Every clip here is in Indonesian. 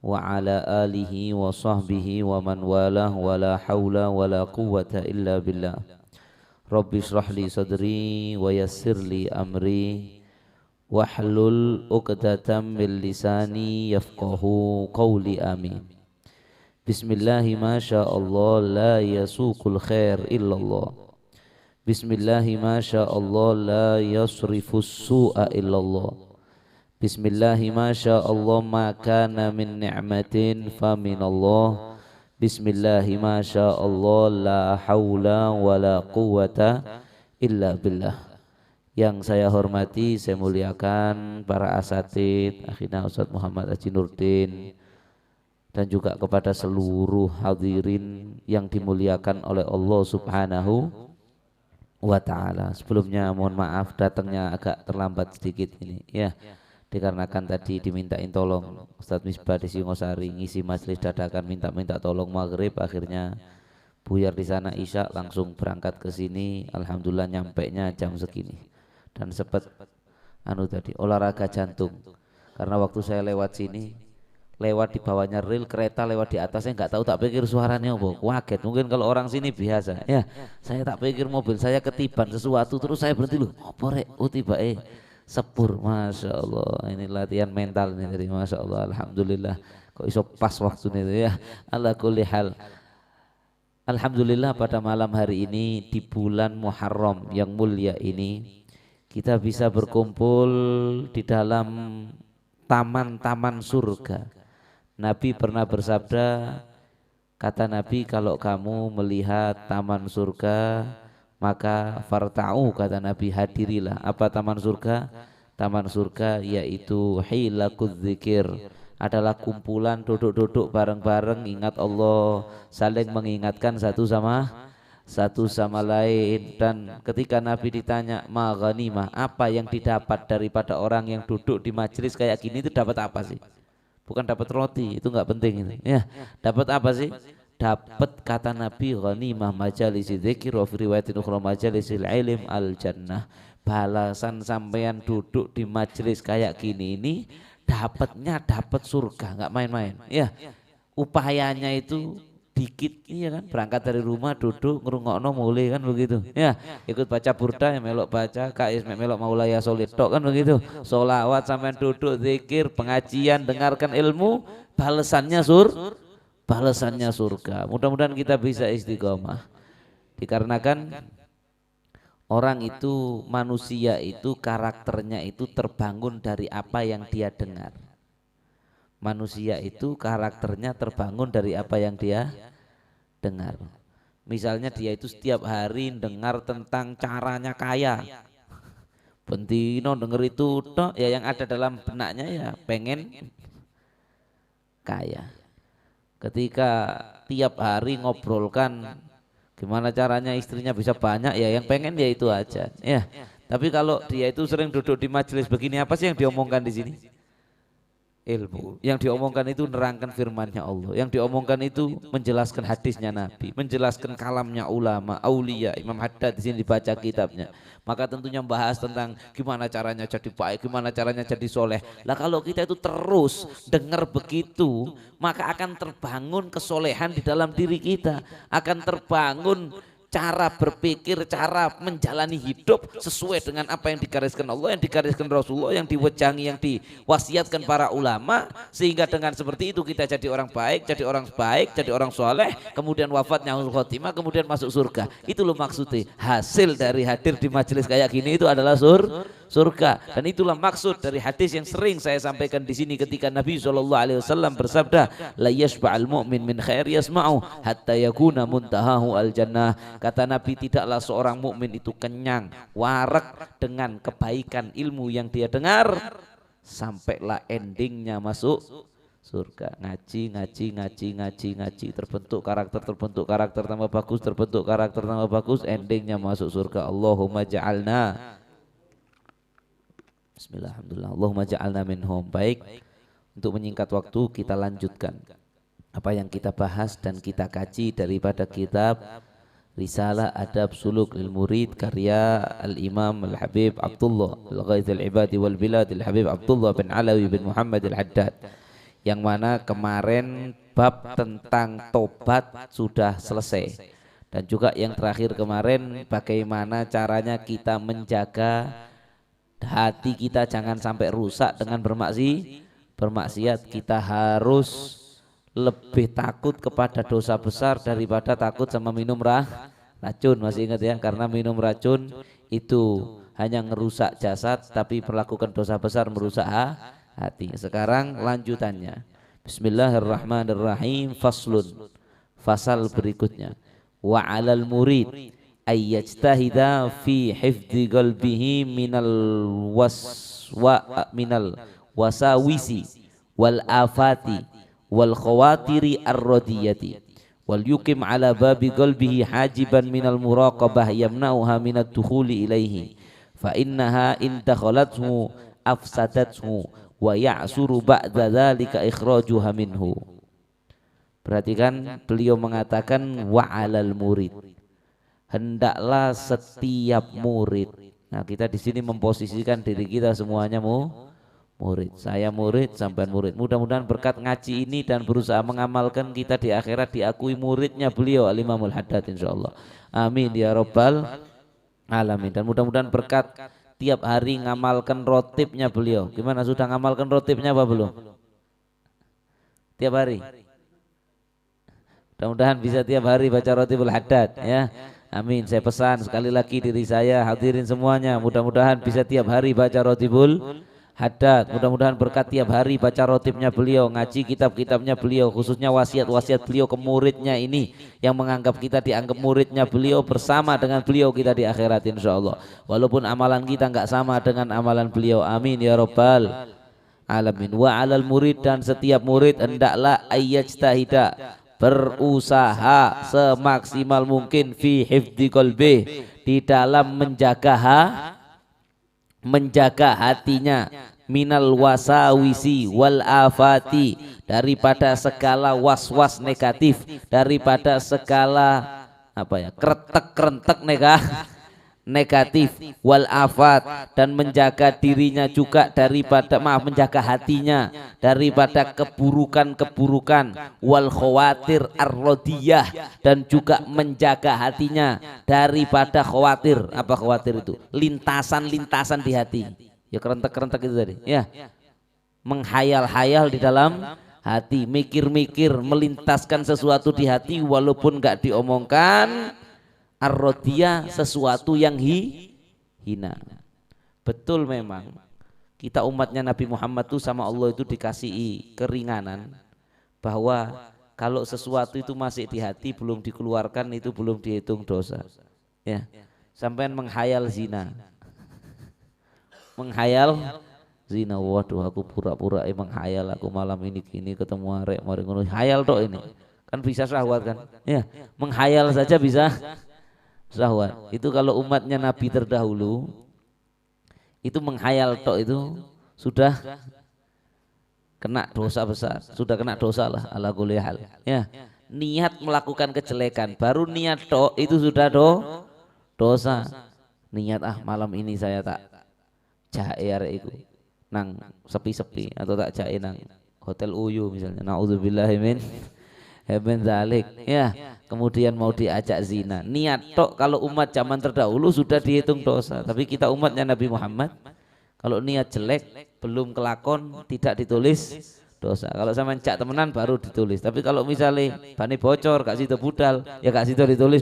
wa ala alihi wa sahbihi wa man walah wa la hawla wa la quwwata illa billah. Rabbi shrah li sadri wa yassir li amri wahlul 'uqdatam min lisani yafqahu qawli amin. Bismillahi ma sya Allah la yasuqul khair illallah. Bismillahi ma sya Allah la yasrifus su'a illallah. Bismillahi ma sya Allah ma kana min ni'matin fa minallah. Bismillahi ma sya Allah la haula wa la quwwata illa billah. Yang saya hormati, saya muliakan para asatid, akhirnya Ustaz Muhammad Haji Nurdin, dan juga kepada seluruh hadirin yang dimuliakan oleh Allah Subhanahu wa ta'ala. Sebelumnya mohon maaf datangnya agak terlambat sedikit ini ya, dikarenakan tadi dimintain tolong Ustaz Misbah di Singosari ngisi majelis dadakan, minta tolong maghrib, akhirnya buyar di sana isya langsung berangkat ke sini. Alhamdulillah nyampainya jam segini dan sempat tadi olahraga jantung, karena waktu saya lewat sini, lewat di bawahnya rel kereta, lewat di atasnya nggak tahu, tak pikir suaranya apa, kaget. Mungkin kalau orang sini biasa ya, saya tak pikir mobil saya ketiban sesuatu, terus saya berhenti, loh apa rek, oh tiba sepur. Masya Allah, ini latihan mental ini dari, Masya Allah, Alhamdulillah kok iso pas waktu itu ya. Ala kulli hal, Alhamdulillah pada malam hari ini di bulan Muharram yang mulia ini kita bisa berkumpul di dalam taman-taman surga. Nabi pernah bersabda, kata Nabi, kalau kamu melihat taman surga maka farta'u, kata Nabi, hadirilah. Apa taman surga? Taman surga yaitu hilakudz zikir, adalah kumpulan duduk-duduk bareng-bareng ingat Allah, saling mengingatkan satu sama lain. Dan ketika Nabi ditanya ma ghanimah, apa yang didapat daripada orang yang duduk di majelis kayak gini, itu dapat apa sih? Bukan dapat roti, itu nggak penting itu ya. Dapat apa sih? Dapat, kata Nabi, ghanimah majalisi dzikir wa fi riwayatin ukhra majalisil ilm al jannah. Balasan sampean duduk di majelis kayak gini ini, dapatnya dapat surga, nggak main-main ya. Upayanya itu dikit, iya kan, berangkat dari rumah duduk ngrungokno mulai kan begitu ya, ikut baca burda ya melok baca, kais melok maulaya solid tok kan begitu, solawat sampai duduk zikir pengajian dengarkan ilmu, balasannya surga. Mudah-mudahan kita bisa istiqomah, dikarenakan orang itu, manusia itu karakternya itu terbangun dari apa yang dia dengar. Manusia itu karakternya terbangun dari apa yang dia dengar. Misalnya dia itu setiap hari dengar tentang caranya kaya, bentino denger itu tok ya, yang ada dalam benaknya ya pengen kaya. Ketika tiap hari ngobrolkan gimana caranya istrinya bisa banyak, ya yang pengen ya itu aja ya. Tapi kalau dia itu sering duduk di majelis begini, apa sih yang diomongkan di sini? Ilmu. Yang diomongkan itu nerangkan firman-Nya Allah, yang diomongkan itu menjelaskan hadisnya Nabi, menjelaskan kalamnya ulama, aulia. Imam Haddad di sini dibaca kitabnya, maka tentunya membahas tentang gimana caranya jadi baik, gimana caranya jadi soleh. Lah kalau kita itu terus dengar begitu, maka akan terbangun kesolehan di dalam diri kita, akan terbangun cara berpikir, cara menjalani hidup sesuai dengan apa yang digariskan Allah, yang digariskan Rasulullah, yang diwejangi, yang diwasiatkan para ulama, sehingga dengan seperti itu kita jadi orang baik, jadi orang soleh, kemudian wafatnya husnul khotimah, kemudian masuk surga. Itu loh maksudnya, hasil dari hadir di majelis kayak gini itu adalah surga. Dan itulah maksud dari hadis yang sering saya sampaikan di sini ketika Nabi SAW bersabda, la yashba'al mu'min min khair yasma'u hatta yakuna muntahahu al jannah. Kata Nabi, tidaklah seorang mukmin itu kenyang, warak dengan kebaikan ilmu yang dia dengar, sampailah endingnya masuk surga. Ngaji, terbentuk karakter tambah bagus, terbentuk karakter tambah bagus, endingnya masuk surga. Allahumma ja'alna, bismillahirrahmanirrahim, Allahumma ja'alna minhum. Baik, untuk menyingkat waktu kita lanjutkan apa yang kita bahas dan kita kaji daripada kitab Risalah Adab Suluk lil Murid karya Al-Imam Al-Habib Abdullah Al-Ghaith Al-Ibadi Wal Bilad Al-Habib Abdullah bin Alawi bin Muhammad Al-Haddad, yang mana kemarin bab tentang tobat sudah selesai, dan juga yang terakhir kemarin bagaimana caranya kita menjaga hati kita jangan sampai rusak dengan bermaksiat. Kita harus lebih takut kepada dosa besar daripada takut sama minum racun. Masih ingat ya, karena minum racun itu hanya merusak jasad, tapi melakukan dosa besar merusak hati. Sekarang lanjutannya, Bismillahirrahmanirrahim. Faslun, fasal berikutnya, wa 'alal murid ayyajtahida fi hifdzi qalbihi minal wasawisi wal afati wal khawatiri ar-radiyati wal yukim ala babi qalbihi hajiban minal muraqabah yamna'uha minad dukhuli ilaihi fa innaha in dakhalathu afsadathu wa ya'suru ba'da dzalika ikhrajuha minhu. Perhatikan, beliau mengatakan wa 'alal murid, hendaklah setiap murid. Nah, kita di sini memposisikan diri kita semuanya murid. Saya murid, sampean murid. Mudah-mudahan berkat ngaji ini dan berusaha mengamalkan, kita di akhirat diakui muridnya beliau Al-Imamul Haddad insyaallah. Amin ya rabbal alamin. Dan mudah-mudahan berkat tiap hari ngamalkan rotibnya beliau. Gimana, sudah ngamalkan rotibnya apa belum? Tiap hari. Mudah-mudahan bisa tiap hari baca rotibul Haddad ya. Amin. Saya pesan sekali lagi diri saya, hadirin semuanya, mudah-mudahan bisa tiap hari baca rotibul Haddad. Mudah-mudahan berkat tiap hari baca rotibnya beliau, ngaji kitab-kitabnya beliau, khususnya wasiat-wasiat beliau ke muridnya ini, yang menganggap kita dianggap muridnya beliau, bersama dengan beliau kita di akhirat insyaallah. Walaupun amalan kita enggak sama dengan amalan beliau. Amin ya rabbal alamin. Wa 'alal murid, dan setiap murid hendaklah ayyajtahida, berusaha semaksimal mungkin fi hifdzi qalbi, di dalam menjaga hatinya, minal wasawisi wal afati, daripada segala was-was negatif, daripada segala kretek-kerentek negatif, wal afat, dan menjaga dirinya juga daripada menjaga hatinya daripada keburukan-keburukan, wal khawatir ar-radiyah, dan juga menjaga hatinya daripada khawatir. Apa khawatir itu? Lintasan-lintasan di hati. Ya kerentek-kerentek itu tadi ya. Menghayal-hayal di dalam hati, mikir-mikir, melintaskan sesuatu di hati walaupun enggak diomongkan. Ar-radiyah, sesuatu yang hina. Betul, memang kita umatnya Nabi Muhammad tuh sama Allah itu dikasih keringanan, bahwa kalau sesuatu itu masih di hati belum dikeluarkan, itu belum dihitung dosa ya. Sampean menghayal zina, waduh aku pura-pura menghayal aku malam ini gini ketemu arek mari ngono, hayal tok ini kan bisa syahwat kan ya. Menghayal saja bisa syahwat. Itu kalau umatnya Nabi terdahulu itu menghayal tok itu sudah kena dosa besar, sudah kena dosa lah ala kulli hal ya. Niat melakukan kejelekan, baru niat tok itu sudah dosa. Niat malam ini saya tak jae arek iku nang sepi-sepi, atau tak jae nang hotel Uyu misalnya, naudzubillahi min zalik ya. Kemudian mau diajak zina, niat tok kalau umat zaman terdahulu sudah dihitung dosa. Tapi kita umatnya Nabi Muhammad, kalau niat jelek belum kelakon tidak ditulis dosa. Kalau sama cak temenan baru ditulis. Tapi kalau misalnya bani bocor gak situ budal, ya gak situ ditulis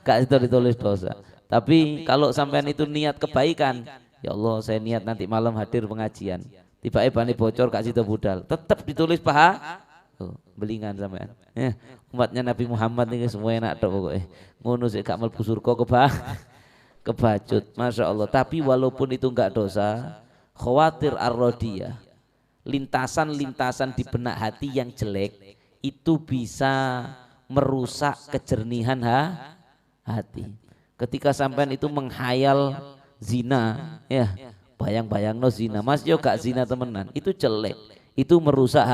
gak situ ditulis dosa. Tapi kalau sampean itu niat kebaikan, ya Allah saya niat nanti malam hadir pengajian, tiba-tiba bani bocor gak situ budal, tetap ditulis paha. Belingan sampean ya. Umatnya Nabi Muhammad ini semua enak tok pokoknya, ngono sik gak mlebu surga kebacut, masya Allah. Tapi walaupun itu enggak dosa, khawatir ar-radiyah, lintasan-lintasan di benak hati yang jelek itu bisa merusak kejernihan hati. Ketika sampean itu menghayal zina ya, bayang-bayang no zina, mas yo gak zina temenan, itu jelek, itu merusak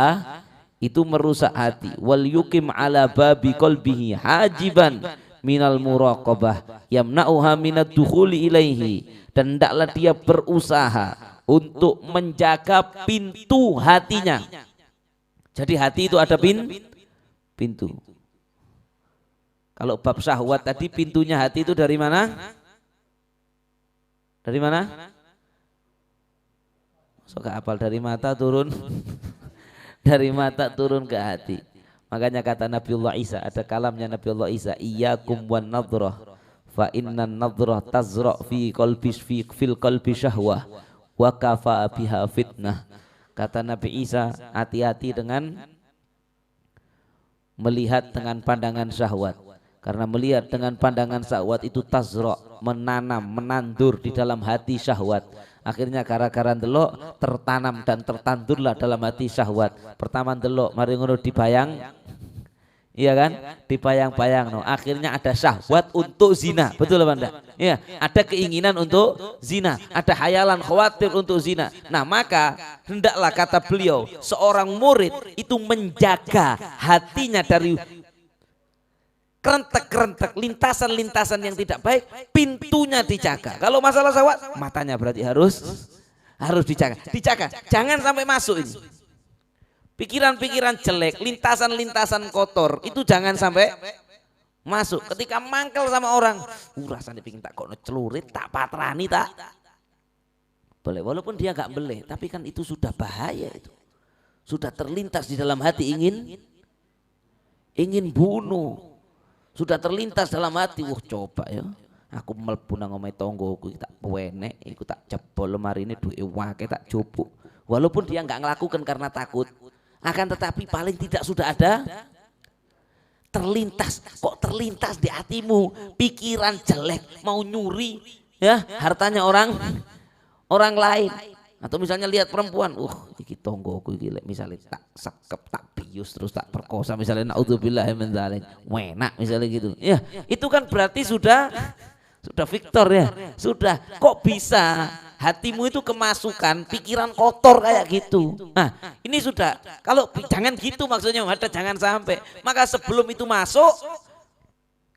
hati. Wal yukim ala babi qalbihi hajiban minal muraqabah yamna'uha minad dukhuli ilaihi, dan hendaklah dia berusaha untuk menjaga pintu hatinya Jadi hati itu ada pintu. Kalau bab syahwat tadi pintunya hati itu dari mana? Dari mana? Sok apal dari mata turun dari mata turun ke hati. Makanya kata Nabiullah Isa, ada kalamnya Nabiullah Isa, iyyakum wan nadhrah fa innan nadhrah tazra fil qalbi syahwah wa kafa biha fitnah. Kata Nabi Isa, hati-hati dengan melihat dengan pandangan syahwat. Karena melihat dengan pandangan syahwat itu tazra, menanam, menandur di dalam hati syahwat. Akhirnya gara-gara ndelok tertanam dan tertandurlah dalam hati syahwat. Pertama ndelok mari ngono dibayang, iya kan? Dibayang-bayang no. Akhirnya ada syahwat untuk zina. Betul apa enggak? Iya, ada keinginan untuk zina, ada hayalan khawatir untuk zina. Nah, maka hendaklah kata beliau, seorang murid itu menjaga hatinya dari kerentek-kerentek, lintasan-lintasan yang tidak baik, pintunya dijaga. Kalau masalah syahwat, matanya berarti harus dijaga. Dijaga, jangan sampai masuk ini. Pikiran-pikiran jelek, lintasan-lintasan kotor itu jangan sampai masuk. Ketika mangkel sama orang, rasanya pingin tak kono celurit, tak patrani tak. Boleh, walaupun dia nggak boleh, tapi kan itu sudah bahaya itu. Sudah terlintas di dalam hati ingin bunuh. Sudah terlintas dalam hati, coba ya, aku mlebu nang omahe tanggoku tak pewenek, iku tak jebol lemari ini duwe wake tak jupuk. Walaupun dia nggak ngelakukan karena takut, akan tetapi paling tidak sudah ada terlintas. Kok terlintas di hatimu pikiran jelek, mau nyuri ya hartanya orang lain, atau misalnya lihat perempuan, iki tonggoku iki misalnya tak sekep, tak bius, terus tak perkosa misalnya, naudzubillah min dzalik, enak misalnya gitu. Ya, itu kan berarti sudah Victor ya. Sudah, kok bisa hatimu itu kemasukan pikiran kotor kayak gitu. Nah, ini sudah, kalau jangan gitu maksudnya, ada jangan sampai. Maka sebelum itu masuk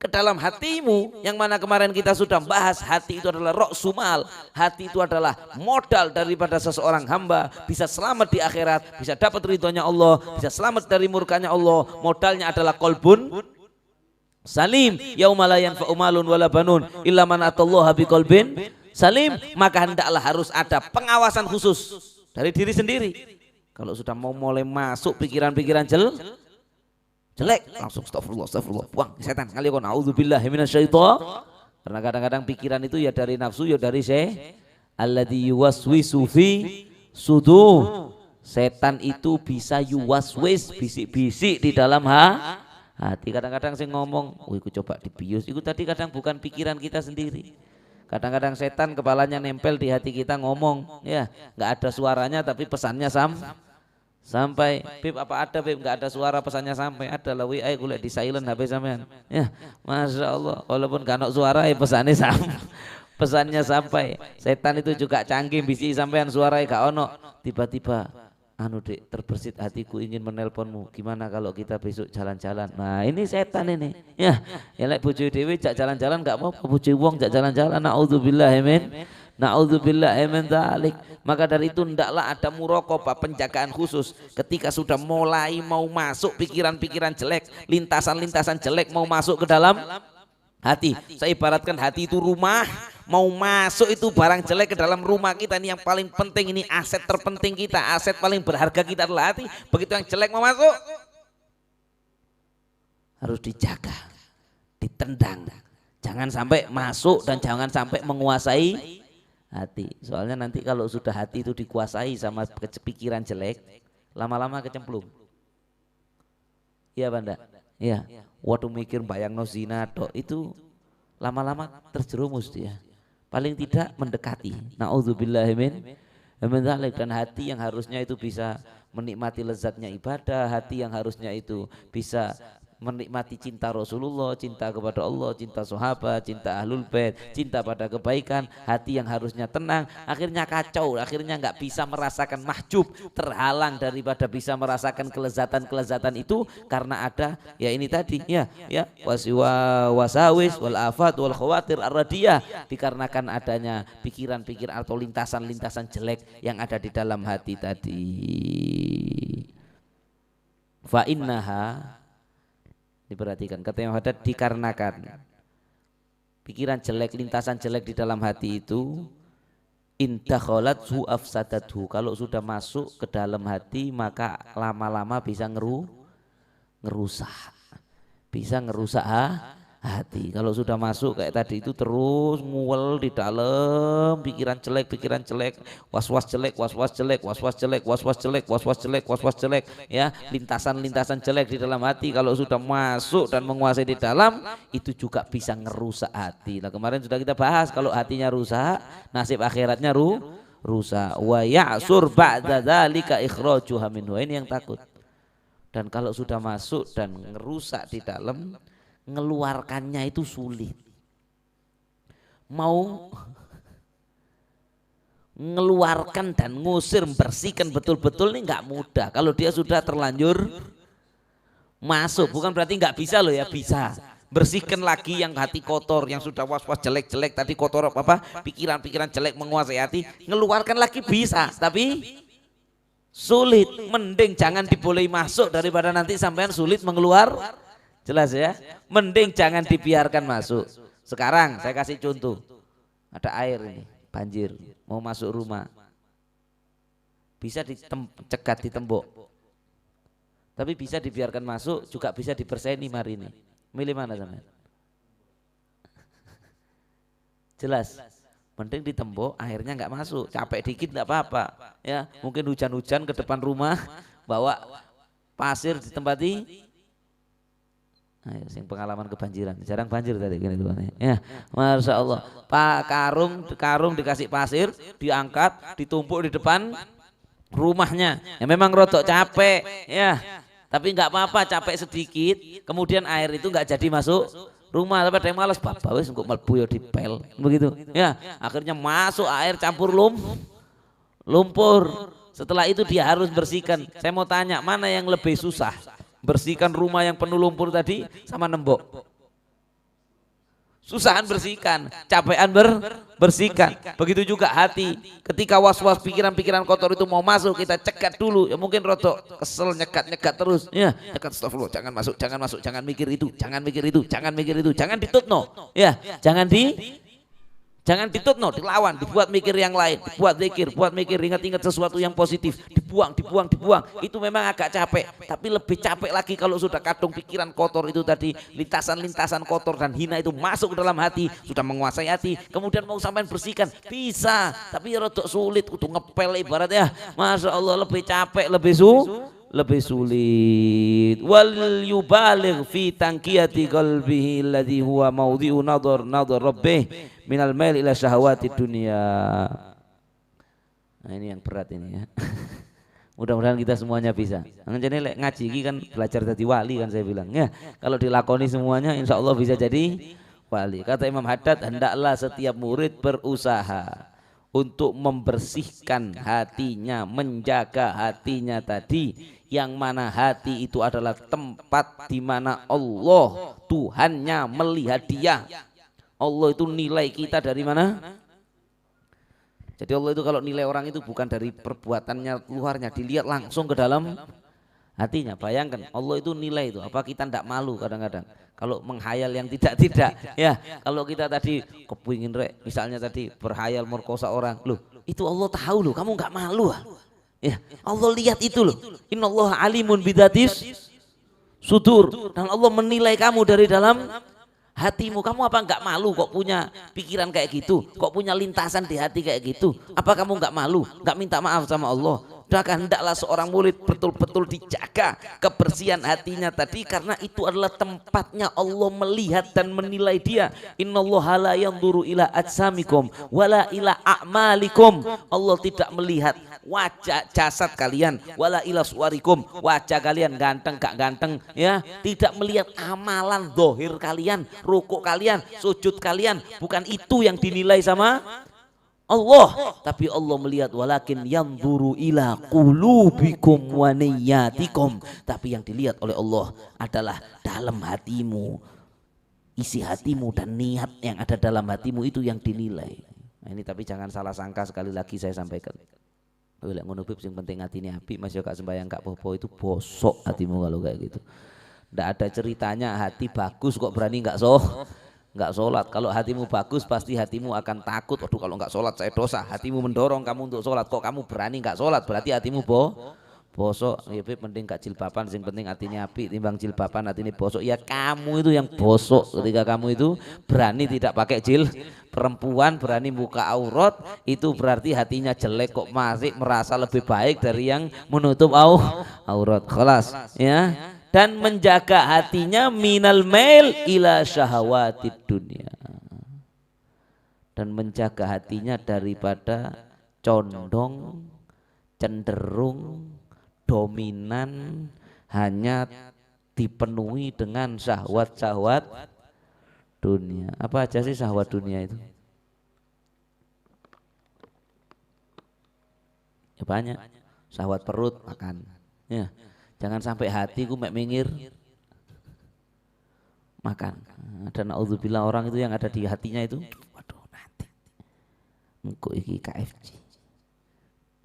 ke dalam hatimu, yang mana kemarin kita sudah bahas, hati itu adalah roksumal, hati itu adalah modal daripada seseorang hamba bisa selamat di akhirat, bisa dapat ridhonya Allah, bisa selamat dari murkanya Allah. Modalnya adalah qalbun salim, yauma la yanfa'u malun wala banun illa man atallaha biqalbin salim. Maka hendaklah harus ada pengawasan khusus dari diri sendiri. Kalau sudah mau mulai masuk pikiran-pikiran jelek, langsung astagfirullah, buang setan kali kon, auzubillahi minasyaitonir. Karena kadang-kadang pikiran itu ya dari nafsu, ya dari alladzi yuwaswisu fi sudur. Setan itu bisa yuwaswis, bisik-bisik di dalam hati. Kadang-kadang saya ngomong, iku coba dibius, itu tadi kadang bukan pikiran kita sendiri. Kadang-kadang setan kepalanya nempel di hati kita, ngomong ya, nggak ada suaranya tapi pesannya sampai. Bib, apa ada Bib? Nggak ada suara, pesannya sampai. Ada lah, WA kuliah di silent HP sampean. Ya, masya Allah. Walaupun gak ada suara, pesannya pesannya sampai. Setan itu juga canggih, bisi sampean suaranya gak ono. Tiba-tiba, dek, terbersit hatiku ingin menelponmu. Gimana kalau kita besok jalan-jalan? Nah, ini setan ini. Ya lek bojo dhewe jak jalan-jalan gak apa-apa, bojo wong jak jalan-jalan. Naudzubillah min dzalik. Maka dari itu hendaklah ada muraqabah, penjagaan khusus ketika sudah mulai mau masuk pikiran-pikiran jelek, lintasan-lintasan jelek mau masuk ke dalam hati. Saya ibaratkan hati itu rumah, mau masuk itu barang jelek ke dalam rumah kita. Ini yang paling penting, ini aset terpenting kita, aset paling berharga kita adalah hati. Begitu yang jelek mau masuk, harus dijaga, ditendang, jangan sampai masuk dan jangan sampai menguasai hati. Soalnya nanti kalau sudah hati itu dikuasai sama pikiran jelek, lama-lama kecemplung. Iya Banda? Iya. Waktu mikir bayang zina itu lama-lama terjerumus dia. Paling tidak mendekati. Nauzubillahi min dzalik. Dan hati yang harusnya itu bisa menikmati lezatnya ibadah, hati yang harusnya itu bisa menikmati cinta Rasulullah, cinta kepada Allah, cinta sahabat, cinta ahlul bait, cinta pada kebaikan, hati yang harusnya tenang akhirnya kacau, akhirnya nggak bisa merasakan mahjub, terhalang daripada bisa merasakan kelezatan itu karena ada ya ini tadi ya wasawis wal afat wal khawatir ar-radiyah, dikarenakan adanya pikiran-pikiran atau lintasan-lintasan jelek yang ada di dalam hati tadi. Fa innaha, diperhatikan kata Imam Haddad, dikarenakan pikiran jelek, lintasan jelek di dalam hati itu indakholathu afsadathu, kalau sudah masuk ke dalam hati maka lama-lama bisa ngerusak, bisa ngerusak hati. Kalau sudah masuk kayak tadi itu terus muel di dalam, pikiran jelek, was-was jelek, was-was jelek, was-was jelek, was-was jelek, was-was jelek, was-was jelek, ya, lintasan-lintasan jelek di dalam hati kalau sudah masuk dan menguasai di dalam itu juga bisa ngerusak hati. Nah, kemarin sudah kita bahas kalau hatinya rusak, nasib akhiratnya rusak. Wa ya'sur ba'da dzalika ikhrajuha minhu. Ini yang takut. Dan kalau sudah masuk dan ngerusak di dalam, ngeluarkannya itu sulit. Mau ngeluarkan dan ngusir, bersihkan betul-betul ini nggak mudah. Kalau dia sudah terlanjur masuk, bukan berarti nggak bisa loh ya, bisa. Bersihkan lagi yang hati kotor, yang sudah was-was jelek-jelek tadi, kotor apa, pikiran-pikiran jelek menguasai hati, ngeluarkan lagi bisa, tapi sulit. Mending jangan dibolehi masuk daripada nanti sampean sulit mengeluar. Jelas ya, mending jangan dibiarkan masuk. Sekarang saya kasih contoh, ada air ini, banjir, mau masuk rumah, bisa dicegat di tembok, tapi bisa dibiarkan masuk, juga bisa diperseni mari ini. Milih mana sama? Jelas, mending di tembok, airnya nggak masuk, capek dikit nggak apa-apa, ya. Mungkin hujan-hujan ke depan rumah, bawa pasir ditempati. Ayo, sing pengalaman kebanjiran, jarang banjir tadi gini tuh, ya, masya Allah. Pak karung dikasih pasir, diangkat, ditumpuk di depan rumahnya. Ya memang rotok capek, ya, tapi nggak apa-apa, capek sedikit. Kemudian air itu nggak jadi masuk rumah, tapi ada yang malas, bapak wes untuk melbu ya dipel, begitu, ya. Akhirnya masuk air campur lumpur. Setelah itu dia harus bersihkan. Saya mau tanya, mana yang lebih susah? Bersihkan rumah yang penuh lumpur tadi sama nembok? Susahan bersihkan, capean bersihkan. Begitu juga hati, ketika was-was pikiran-pikiran kotor itu mau masuk, kita cegat dulu. Ya mungkin rotok kesel, nyegat terus, ya, nyegat, astagfirullah, jangan masuk, jangan mikir itu, jangan ditutno, ya, jangan ditutno, dilawan, dibuat mikir yang lain, dibuat zikir, buat mikir, ingat-ingat sesuatu yang positif, dibuang. Itu memang agak capek, tapi lebih capek lagi kalau sudah kadung pikiran kotor itu tadi, lintasan-lintasan kotor dan hina itu masuk ke dalam hati, sudah menguasai hati, kemudian mau sampai bersihkan, bisa, tapi rodok sulit, untuk ngepel ibaratnya, masya Allah, lebih capek, lebih sulit. Wal yubaligh fi tanqiyati qalbihi alladhi huwa mawdhi'u nadhar rabbih minal mail ila syahawati dunia. Nah, ini yang berat ini ya. Mudah-mudahan kita semuanya bisa. Jadi ngaji ini kan belajar jadi wali kan saya bilang ya. Kalau dilakoni semuanya insya Allah bisa jadi wali. Kata Imam Haddad, hendaklah setiap murid berusaha untuk membersihkan hatinya, menjaga hatinya tadi, yang mana hati itu adalah tempat di mana Allah Tuhannya melihat dia. Allah itu nilai kita dari mana? Jadi Allah itu kalau nilai orang itu bukan dari perbuatannya luarnya, dilihat langsung ke dalam hatinya. Bayangkan Allah itu nilai itu, apa kita tidak malu kadang-kadang kalau menghayal yang tidak ya. Kalau kita tadi kepingin misalnya tadi berhayal merkosa orang, loh itu Allah tahu loh, kamu nggak malu ya. Allah lihat itu loh, innallaha alimun bidzatis sudur, dan Allah menilai kamu dari dalam hatimu. Kamu apa nggak malu kok punya pikiran kayak gitu, kok punya lintasan di hati kayak gitu? Apa kamu nggak malu, nggak minta maaf sama Allah? Hendaklah seorang murid betul-betul dijaga kebersihan hatinya tadi, karena itu adalah tempatnya Allah melihat dan menilai dia. Innallaha la yanzuru ila ajsamikum wala ila a'malikum. Allah tidak melihat wajah jasad kalian, wala ila suwarikum, wajah kalian ganteng gak ganteng, ya, tidak melihat amalan zahir kalian, rukuk kalian, sujud kalian, bukan itu yang dinilai sama Allah, tapi Allah melihat walakin yanzuru ila qulubikum wa niyyatikum, tapi yang dilihat oleh Allah adalah dalam hatimu, isi hatimu dan niat yang ada dalam hatimu itu yang dinilai. Nah, ini tapi jangan salah sangka, sekali lagi saya sampaikan. Lek ngono Bib, sing penting atine apik Mas, ya gak sembayang gak popo, itu bosok hatimu kalau kayak gitu. Ndak ada ceritanya hati bagus kok berani nggak sholat. Kalau hatimu bagus pasti hatimu akan takut. Waduh, kalau nggak sholat saya dosa. Hatimu mendorong kamu untuk sholat. Kok kamu berani nggak sholat? Berarti hatimu bosok. Ya Bib, mending gak jilbaban, sing penting hatinya apik timbang jilbaban hatinya bosok. Ya kamu itu yang bosok ketika kamu itu berani tidak pakai perempuan berani buka aurat, itu berarti hatinya jelek kok masih merasa lebih baik dari yang menutup aurat. Kelas ya. Dan menjaga hatinya minal mail ila syahawatid dunia, dan menjaga hatinya daripada condong, cenderung, dominan hanya dipenuhi dengan syahwat-syahwat dunia. Apa aja sih syahwat dunia itu? Ya banyak. Syahwat perut, makan. Ya. Jangan sampai hatiku mek mingir makan. Dan naudzubillah orang itu yang ada di hatinya itu, waduh nanti engko iki KFC.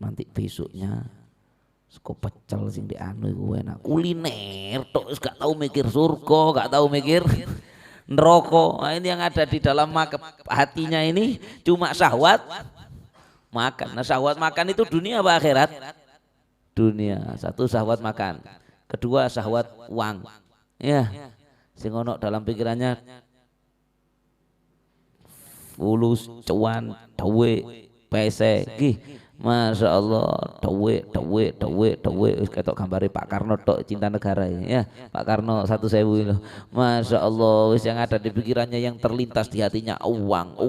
Nanti besoknya sego pecel sing dianu iku enak. Kuliner tok wis gak tahu mikir surga, gak tahu mikir neraka. Nah, ini yang ada di dalam hatinya ini cuma syahwat makan. Nah, syahwat makan itu dunia apa akhirat? Dunia. Satu syahwat makan, kedua syahwat uang. Ya, sing ono dalam pikirannya fulus, cuan, duit, PC, Masya Allah, duit, ketok gambari Pak Karno tok cinta negara ya, Pak Karno 1.000 loh. Masya Allah, wis yang ada di pikirannya, yang terlintas di hatinya uang,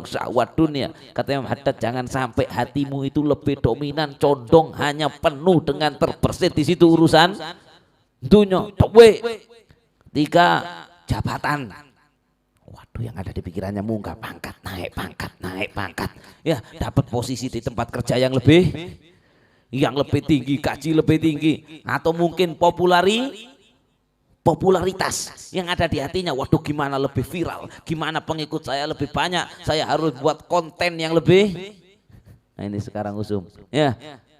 syahwat dunia. Kata Imam Haddad, jangan sampai hatimu itu lebih dominan, condong, hanya penuh dengan terbersit di situ urusan dunia, duit. Tiga, jabatan. Waduh, yang ada di pikirannya munggah pangkat, naik pangkat. Ya, dapat posisi di tempat kerja yang lebih tinggi, gaji lebih tinggi, atau mungkin popularitas yang ada di hatinya. Waduh, gimana lebih viral, gimana pengikut saya lebih banyak, saya harus buat konten yang lebih. Nah, ini sekarang usum. Ya.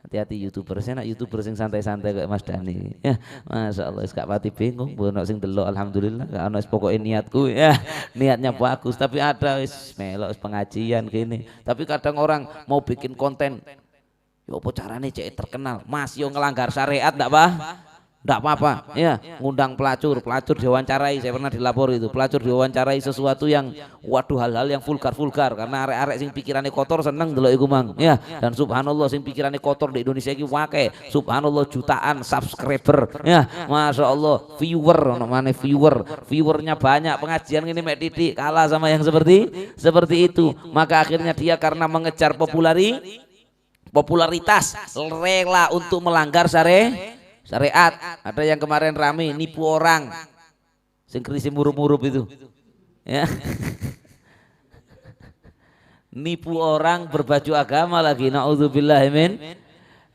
Hati-hati YouTuber, saya nak YouTuber sing santai-santai kayak Mas Dani. Ya, Masya Allah, gak pati bingung, bono sing delok alhamdulillah, gak ono pokoknya niatku ya, niatnya bagus, tapi ada wis melok pengajian gini. Tapi kadang orang mau bikin konten, yo apa carane cek terkenal, Mas yo ngelanggar syariat ndak apa-apa ya, ngundang pelacur diwawancarai. Saya pernah dilapor itu, pelacur diwawancarai sesuatu yang waduh, hal-hal yang vulgar karena arek-arek sing pikirannya kotor seneng delok iku mang ya. Dan subhanallah sing pikirannya kotor di Indonesia iki wake, subhanallah jutaan subscriber ya, Masya Allah, viewernya banyak, pengajian ini mek titik kalah sama yang seperti itu. Maka akhirnya dia karena mengejar popularitas rela untuk melanggar syariat. Ada yang kemarin rame nipu orang, sing krisi murup-murup itu ya. Nipu orang berbaju agama lagi, naudzubillah min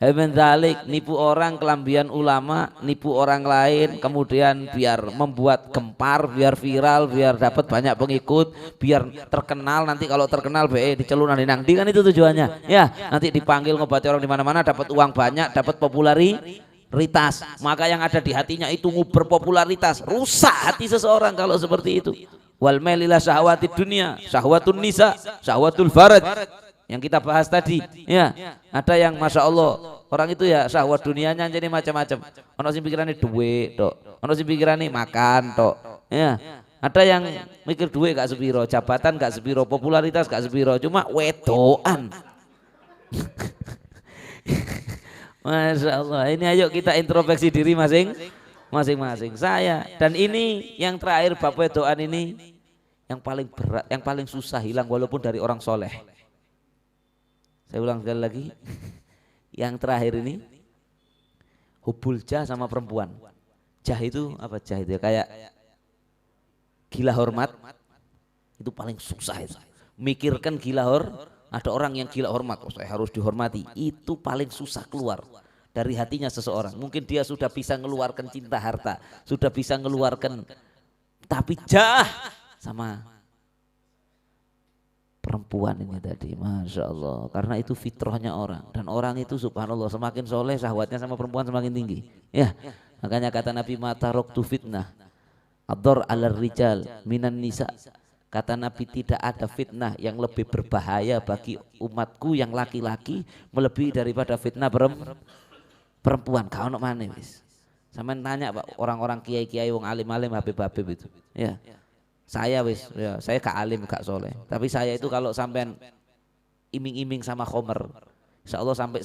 dzalik. Nipu orang kelambian ulama, nipu orang lain, kemudian biar membuat gempar, biar viral, biar dapat banyak pengikut, biar terkenal. Nanti kalau terkenal dicelunan di nang di, kan itu tujuannya ya. Nanti dipanggil ngobati orang di mana-mana, dapat uang banyak, dapat popularitas. Maka yang ada di hatinya itu nguber popularitas. Rusak hati seseorang kalau seperti itu. Wal mailila syahwatid dunia, syahwatun nisa, syahwatul faraj yang kita bahas tadi ya. Ada yang Masya Allah orang itu ya syahwat dunianya jadi macam-macam. Ono sing pikirannya duit tok, ono sing pikirannya makan tok ya. Ada yang mikir duit gak sepiro, jabatan gak sepiro, popularitas gak sepiro, cuma wedoan. Masya Allah, ini ayo kita introspeksi diri masing-masing. Saya dan ini yang terakhir, bab wedoan ini yang paling berat, yang paling susah hilang walaupun dari orang soleh. Saya ulang sekali lagi, yang terakhir ini hubul jah sama perempuan. Jah itu apa? Jah itu ya kayak gila hormat, itu paling susah itu. Mikirkan gila ada orang yang gila hormat, oh, saya harus dihormati, itu paling susah keluar dari hatinya seseorang. Mungkin dia sudah bisa mengeluarkan cinta harta, sudah bisa mengeluarkan, tapi jah sama perempuan ini tadi, masya Allah. Karena itu fitrahnya orang, dan orang itu subhanallah semakin soleh syahwatnya sama perempuan semakin tinggi. Ya, makanya kata Nabi mata roktu fitnah, ador alar rijal minan nisa. Kata Nabi tidak ada fitnah yang lebih berbahaya bagi umatku yang laki-laki melebihi daripada fitnah perempuan. Kau nak mana wis? Sampean tanya Pak orang-orang kiai-kiai wong alim-alim habib-habib itu. Ya. Saya wis, ya, saya gak alim gak soleh. Tapi saya itu kalau sampean iming-iming sama khomer, insya Allah sampai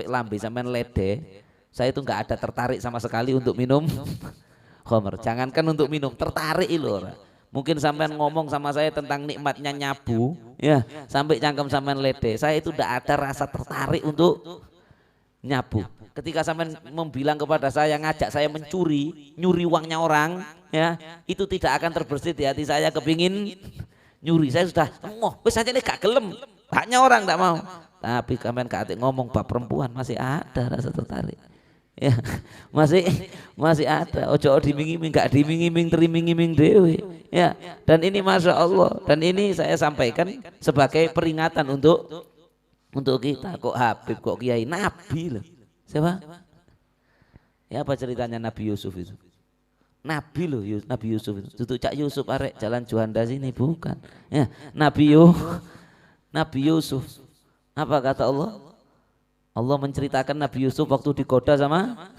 lambe sampean lede, saya itu nggak ada tertarik sama sekali untuk minum khomer. Jangankan untuk minum, tertarik loh. Mungkin sampean ngomong sama saya tentang nikmatnya nyabu, ya, sampai cangkem sampean lede, saya itu tidak ada rasa tertarik untuk nyabu. Ketika sampean membilang kepada saya, ngajak saya mencuri, nyuri uangnya orang, ya, itu tidak akan terbersit di hati saya kepingin nyuri. Saya sudah wis aja nih gak gelem, banyak orang tak mau. Tapi sampean gak ngomong bab perempuan masih ada rasa tertarik. Ya, masih ada. Ojo diming-iming, gak diming-iming, teriming-iming dewe. Ya, dan ini masya Allah, dan ini saya sampaikan sebagai peringatan untuk kita. Kok Habib, kok Kiai, Nabi loh. Siapa? Ya apa ceritanya Nabi Yusuf itu? Nabi loh, Nabi Yusuf itu. Tutuk Cak Yusuf arek jalan Juanda sini bukan. Ya, Nabi Yusuf. Apa kata Allah? Allah menceritakan Nabi Yusuf waktu digoda sama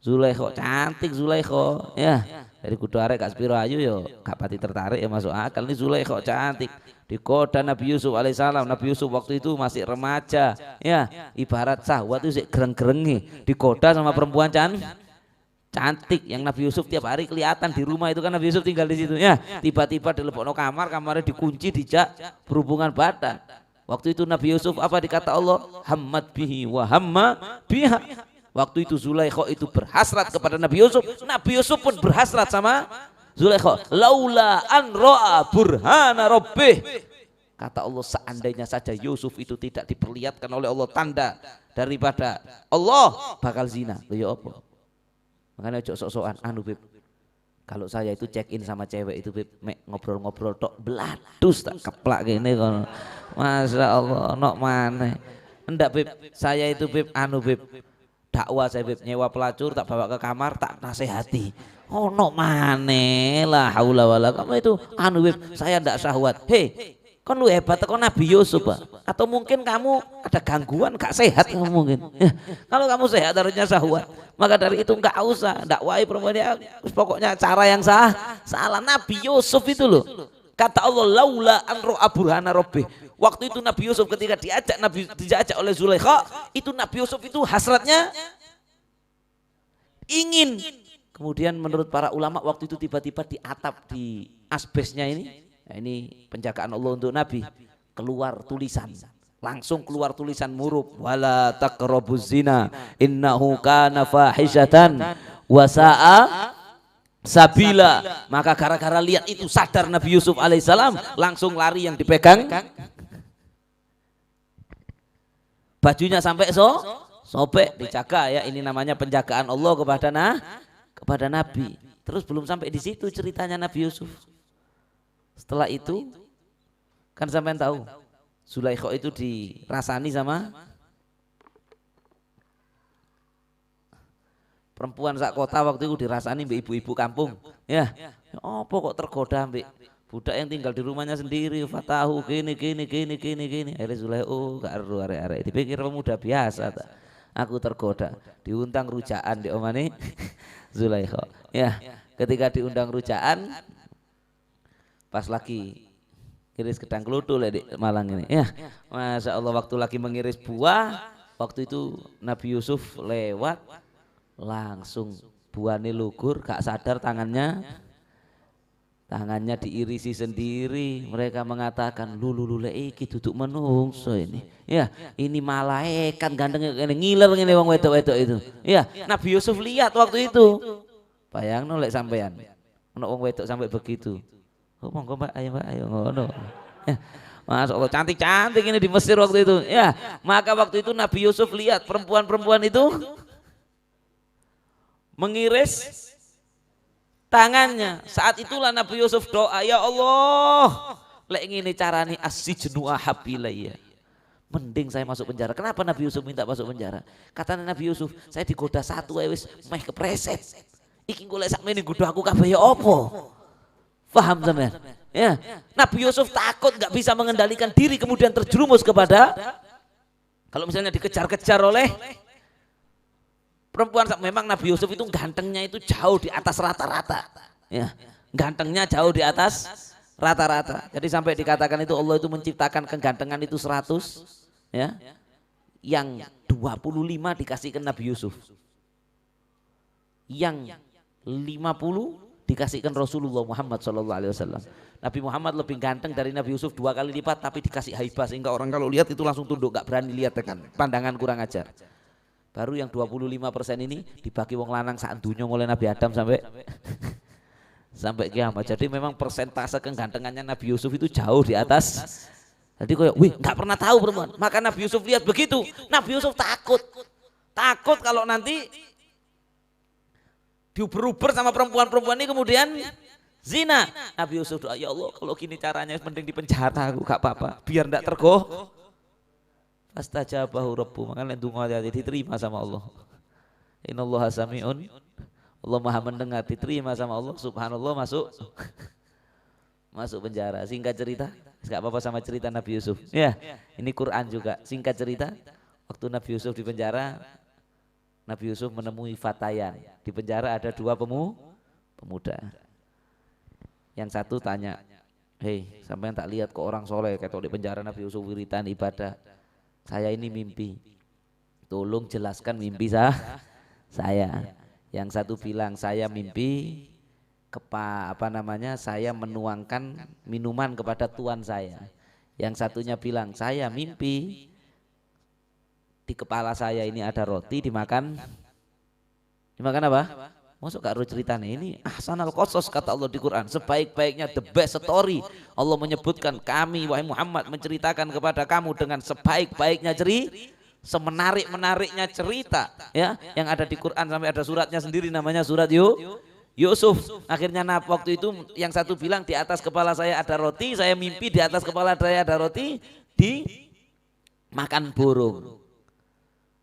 Zulaikha, cantik Zulaikha. Ya, dari kudu arek gak sepiro ayu yo, gak pati tertarik ya masuk akal. Ini Zulaikha cantik. Digoda Nabi Yusuf alaihissalam. Nabi Yusuf waktu itu masih remaja, ya, ibarat sahwat itu gereng-gerengi, digoda sama perempuan cantik yang Nabi Yusuf tiap hari kelihatan di rumah itu kan. Nabi Yusuf tinggal di situ, ya, tiba-tiba dilepokno kamarnya dikunci, dijak berhubungan badan. Waktu itu Nabi Yusuf apa dikata Allah? Hammad bihi wa hamma biha. Waktu itu Zulaikha itu berhasrat kepada Nabi Yusuf. Nabi Yusuf pun berhasrat sama Zulaikha. Laula an ra'a burhana rabbih. Kata Allah, seandainya saja Yusuf itu tidak diperlihatkan oleh Allah tanda daripada Allah, bakal zina. Loh ya apa? Makanya ojo sok-sokan anu Beb. Kalau saya itu check in sama cewek itu Beb, ngobrol-ngobrol tok beladus tak keplak gini kono. Masya Allah, nok mana? Enggak Beb, saya itu Beb anu Beb. Dakwah saya Beb, nyewa pelacur tak bawa ke kamar tak nasihati. Oh no mana lah haula wala, kamu itu anu Beb, saya ndak syahwat. Hei, kan lu hebat kok Nabi Yusuf Pak. Atau mungkin kamu ada gangguan gak sehat kamu mungkin. Ya, kalau kamu sehat harusnya syahwat. Maka dari itu enggak usah dakwai perempuan dia. Pokoknya cara yang salah. Nabi Yusuf itu loh. Kata Allah laula an ra'a burhana rabbih. Waktu itu Nabi Yusuf ketika diajak oleh Zulaikha, itu Nabi Yusuf itu hasratnya ingin. Kemudian menurut para ulama waktu itu tiba-tiba di atap di asbesnya ini, nah ini penjagaan Allah untuk Nabi, keluar tulisan. Langsung keluar tulisan murub, wala taqrabuz zina innahu kana fahishatan wa sa'a sabila. Maka gara-gara lihat itu sadar Nabi Yusuf alaihissalam, langsung lari yang dipegang bajunya sampai sobek, dijaga ya. Ini namanya penjagaan Allah kepada Nabi. Terus belum sampai di situ ceritanya Nabi Yusuf. Setelah itu kan sampean tahu Zulaikha itu dirasani sama perempuan sak kota waktu itu, dirasani mbak ibu-ibu kampung. Ya, apa kok tergoda mbak budak yang tinggal di rumahnya sendiri, fatahu gini. Akhirnya Zulaikha gak aru arek-arek dipikir pemuda biasa tak. Aku tergoda, diundang rujaan di omane Zulaikha. Ya, ketika diundang rujaan pas lagi ngiris gedang kluthuk di Malang ini. Ya, masya Allah waktu lagi mengiris buah, waktu itu Nabi Yusuf lewat, langsung buahnya lugur, gak sadar tangannya diirisi sendiri. Mereka mengatakan lulu iki duduk menungso ini. Ya, ini malaikat gandeng ngiler ngene wong wedok-wedok itu. Ya, Nabi Yusuf lihat waktu itu. Bayangno lek sampean ono wong wedok sampai begitu. Oh monggo Mbak, ayo ngono. Ya, Masya Allah cantik-cantik ini di Mesir waktu itu. Ya, maka waktu itu Nabi Yusuf lihat perempuan-perempuan itu mengiris tangannya. Saat itulah Nabi Yusuf doa, ya Allah, Lek ngene carane as-sijnu ahabbi ilayya. Mending saya masuk penjara. Kenapa Nabi Yusuf minta masuk penjara? Kata Nabi Yusuf, saya digoda satu wis meh kepreset. Iki golek sakmene nggodho aku kabeh ya apa? Paham sampean? Ya. Nabi Yusuf takut nggak bisa mengendalikan diri kemudian terjerumus kepada kalau misalnya dikejar-kejar oleh perempuan. Memang Nabi Yusuf itu gantengnya itu jauh di atas rata-rata. Ya. Gantengnya jauh di atas rata-rata. Jadi sampai dikatakan itu Allah itu menciptakan kegantengan itu 100, ya. Yang 25 dikasihkan Nabi Yusuf. Yang 50 dikasihkan Rasulullah Muhammad SAW. Nabi Muhammad lebih ganteng dari Nabi Yusuf 2 kali lipat, tapi dikasih haibah sehingga orang kalau lihat itu langsung tunduk, gak berani lihat tekan. Pandangan kurang ajar. Baru yang 25% ini dibagi wong lanang saat dunia mulai Nabi Adam sampai kiamat. Jadi memang persentase kegantengannya Nabi Yusuf itu jauh di atas. Jadi kayak, wih, nggak pernah tahu perempuan. Maka Nabi Yusuf lihat begitu, Nabi Yusuf takut kalau nanti diuber-uber sama perempuan-perempuan ini kemudian zina. Nabi Yusuf doa, ya Allah, kalau gini caranya mending di penjara aku, gak apa-apa, biar ndak tergoh. Fastajabahu rabbuh, makanya ndonga diterima sama Allah. Innallaha sami'un, Allah Maha mendengar, diterima sama Allah. Subhanallah, masuk penjara. Singkat cerita, enggak apa-apa sama cerita Nabi Yusuf. Ya, ini Quran juga. Singkat cerita, waktu Nabi Yusuf di penjara, Nabi Yusuf menemui fatayan. Di penjara ada 2 pemuda. Yang satu tanya, hei, sampean tak lihat kok orang soleh kayak di penjara. Nabi Yusuf wiritan ibadah. Saya ini mimpi, tolong jelaskan mimpi saya. Yang satu bilang saya mimpi saya menuangkan minuman kepada tuan saya. Yang satunya bilang saya mimpi di kepala saya ini ada roti, dimakan apa? Masuk gak ceritanya ini ahsanal qasas kata Allah di Quran, sebaik-baiknya, the best story. Allah menyebutkan kami wahai Muhammad menceritakan kepada kamu dengan sebaik-baiknya semenarik-menariknya cerita, ya, yang ada di Quran. Sampai ada suratnya sendiri namanya surat Yusuf. Akhirnya waktu itu yang satu bilang di atas kepala saya ada roti, saya mimpi di atas kepala saya ada roti dimakan burung.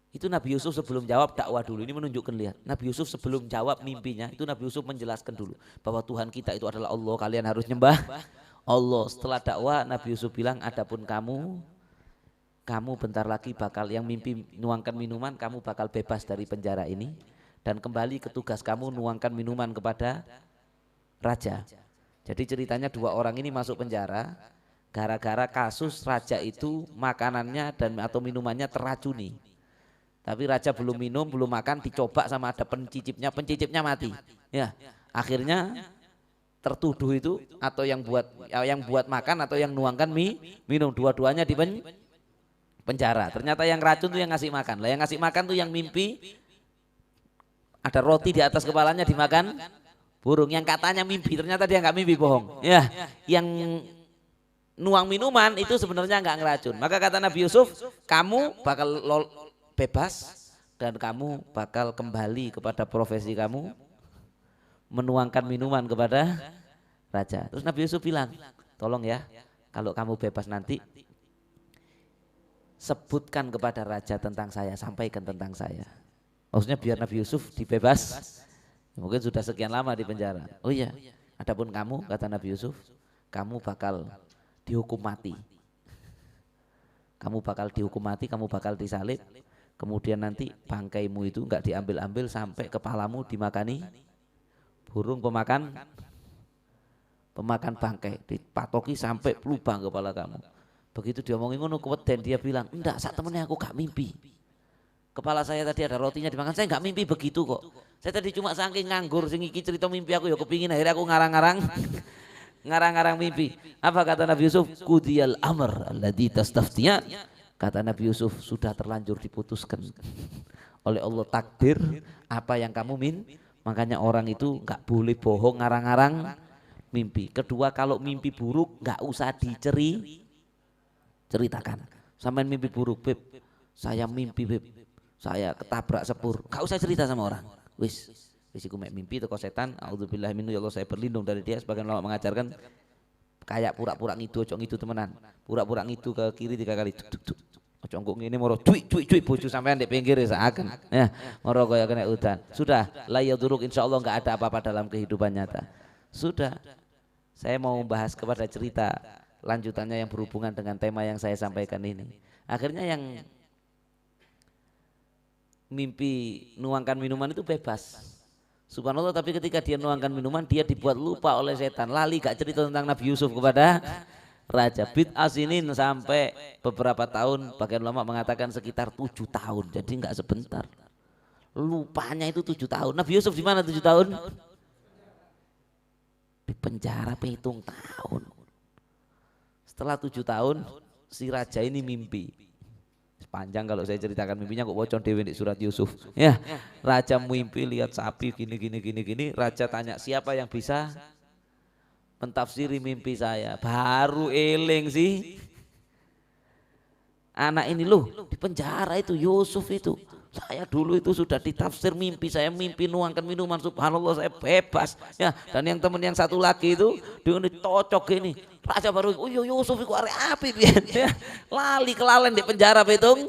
Itu Nabi Yusuf sebelum jawab dakwah dulu. Ini menunjukkan, lihat, Nabi Yusuf sebelum jawab mimpinya itu Nabi Yusuf menjelaskan dulu bahwa Tuhan kita itu adalah Allah, kalian harus nyembah Allah. Setelah dakwah Nabi Yusuf bilang, adapun kamu bentar lagi bakal, yang mimpi nuangkan minuman, kamu bakal bebas dari penjara ini dan kembali ke tugas kamu nuangkan minuman kepada raja. Jadi ceritanya 2 orang ini masuk penjara gara-gara kasus raja itu makanannya atau minumannya terracuni. Tapi raja belum minum, belum makan, dicoba sama ada pencicipnya mati. Ya, akhirnya tertuduh itu atau yang buat makan atau yang nuangkan minum, dua-duanya di penjara. Ternyata yang racun tuh yang ngasih makan. Lah yang ngasih makan tuh yang mimpi ada roti di atas kepalanya dimakan burung. Yang katanya mimpi, ternyata dia nggak mimpi, bohong. Ya, yang nuang minuman itu sebenarnya nggak ngeracun. Maka kata Nabi Yusuf, kamu bakal bebas dan kamu bakal kembali kepada profesi kamu menuangkan minuman kepada raja. Terus Nabi Yusuf bilang, tolong ya, kalau kamu bebas nanti sebutkan kepada raja tentang saya, sampaikan tentang saya. Maksudnya biar Nabi Yusuf dibebas, mungkin sudah sekian lama di penjara. Oh iya, adapun kamu, kata Nabi Yusuf, kamu bakal dihukum mati. Kamu bakal dihukum mati, kamu bakal disalib. Kemudian nanti bangkaimu itu enggak diambil-ambil sampai kepalamu dimakani burung pemakan bangkai, dipatoki sampai lubang kepala kamu. Begitu dia ngomongin ngono keweden, dia bilang, enggak, saat temennya aku gak mimpi. Kepala saya tadi ada rotinya dimakan, saya gak mimpi begitu kok. Saya tadi cuma saking nganggur sing iki cerita mimpi aku ya kepingin, akhirnya aku ngarang-ngarang mimpi. Apa kata Nabi Yusuf? Qudiyal amr alladzi tastaftiyan. Kata Nabi Yusuf, sudah terlanjur diputuskan oleh Allah, takdir apa yang kamu makanya orang itu nggak boleh bohong, ngarang-ngarang mimpi. Kedua, kalau mimpi buruk nggak usah ceritakan. Sampai mimpi buruk, Beb, saya mimpi, Beb, saya ketabrak sepur, nggak usah cerita sama orang. Wis iku mek mimpi teko setan, auzubillahi minhu, ya Allah saya berlindung dari dia. Sebagian ulama mengajarkan kayak pura-pura ngidu ojo ngidu temenan. Pura-pura ngidu ke kiri 3 kali. Ojo engko ngene moro cuik bojo sampean di pinggir seakan. Ya, moro kaya kena udan. Sudah, la yaduruk insyaallah enggak ada apa-apa dalam kehidupan nyata. Sudah. Saya mau membahas kepada cerita lanjutannya yang berhubungan dengan tema yang saya sampaikan ini. Akhirnya yang mimpi nuangkan minuman itu bebas. Subhanallah, tapi ketika dia nuangkan minuman dia dibuat lupa oleh setan. Lali gak cerita tentang Nabi Yusuf kepada raja. Bid'ah sinin sampai beberapa tahun, bagian ulama mengatakan sekitar 7 tahun. Jadi enggak sebentar. Lupanya itu 7 tahun. Nabi Yusuf di mana 7 tahun? Di penjara 7 tahun. Setelah 7 tahun si raja ini mimpi. Panjang kalau saya ceritakan mimpinya kok bocor dewe di surat Yusuf. Ya, raja mimpi lihat sapi gini. Raja tanya siapa yang bisa mentafsiri mimpi saya. Baru eling sih. Anak ini loh di penjara itu Yusuf itu. Saya dulu itu sudah ditafsir mimpi saya, mimpi nuangkan minuman, subhanallah saya bebas. Ya, dan yang teman yang satu lagi itu dia cocok gini. Raja baru, oh Yusuf itu arek api ya. Lali kelalen di penjara betung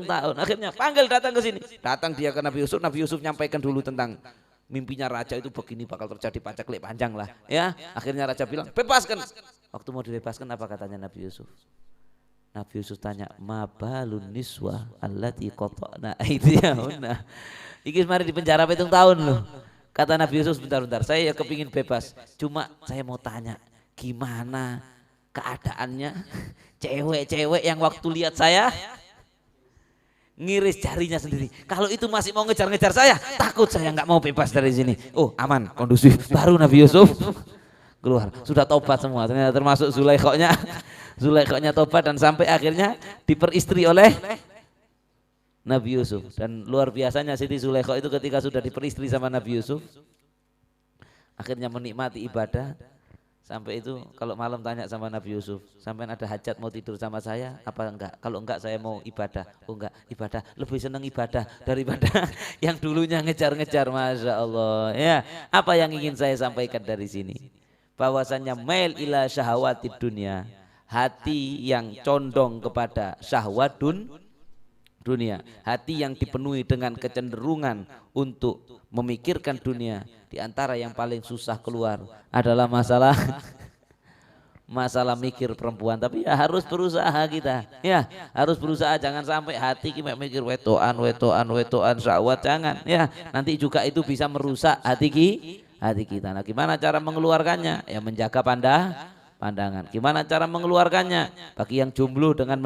tahun. Akhirnya panggil datang ke sini. Datang dia ke Nabi Yusuf. Nabi Yusuf nyampaikan dulu tentang mimpinya raja itu begini bakal terjadi paceklik panjang lah. Ya, akhirnya raja bilang bebaskan. Waktu mau dibebaskan apa katanya Nabi Yusuf? Nabi Yusuf tanya, ma balun niswa allati qata'na aydiyahunna. Iki mari di penjara betung tahun loh. Kata Nabi Yusuf, bentar, saya ya kepingin bebas. Cuma saya mau tanya, gimana keadaannya cewek-cewek yang waktu lihat saya ngiris jarinya sendiri. Kalau itu masih mau ngejar-ngejar saya, takut saya nggak mau bebas dari sini. Oh aman, kondusif. Baru Nabi Yusuf keluar. Sudah tobat semua, ternyata termasuk Zulaikha tobat dan sampai akhirnya diperistri oleh Nabi Yusuf. Dan luar biasanya Siti Zulaikha itu ketika sudah diperistri sama Nabi Yusuf, akhirnya menikmati ibadah. Sampai itu kalau malam tanya sama Nabi Yusuf, sampai ada hajat mau tidur sama saya apa enggak? Kalau enggak saya mau ibadah. Oh enggak, ibadah, lebih senang ibadah daripada yang dulunya ngejar-ngejar. Masya Allah. Ya, apa yang ingin saya sampaikan dari sini? Bahwasannya mail ila syahwatid dunia, hati yang condong kepada syahwat dunia, hati yang dipenuhi dengan kecenderungan untuk memikirkan dunia. Di antara yang paling susah keluar adalah masalah mikir perempuan. Tapi ya harus berusaha kita. Ya, harus berusaha, jangan sampai hati kita mikir wetoan syahwat, jangan. Ya, nanti juga itu bisa merusak hati kita. Nah, gimana cara mengeluarkannya? Ya menjaga pandangan. Gimana cara mengeluarkannya? Bagi yang jomblo dengan